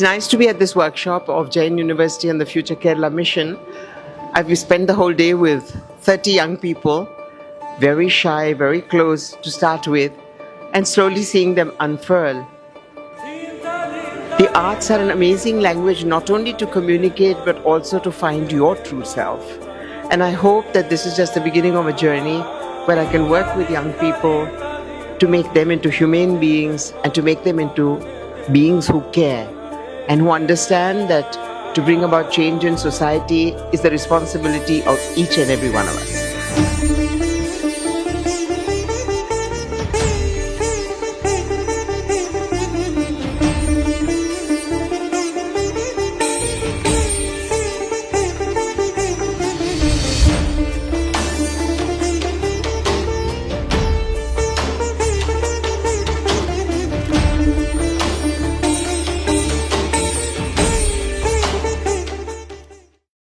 It's nice to be at this workshop of Jain University and the Future Kerala Mission. I've spent the whole day with 30 young people, very shy, very close to start with, and slowly seeing them unfurl. The arts are an amazing language not only to communicate but also to find your true self. And I hope that this is just the beginning of a journey where I can work with young people to make them into humane beings and to make them into beings who care and who understand that to bring about change in society is the responsibility of each and every one of us.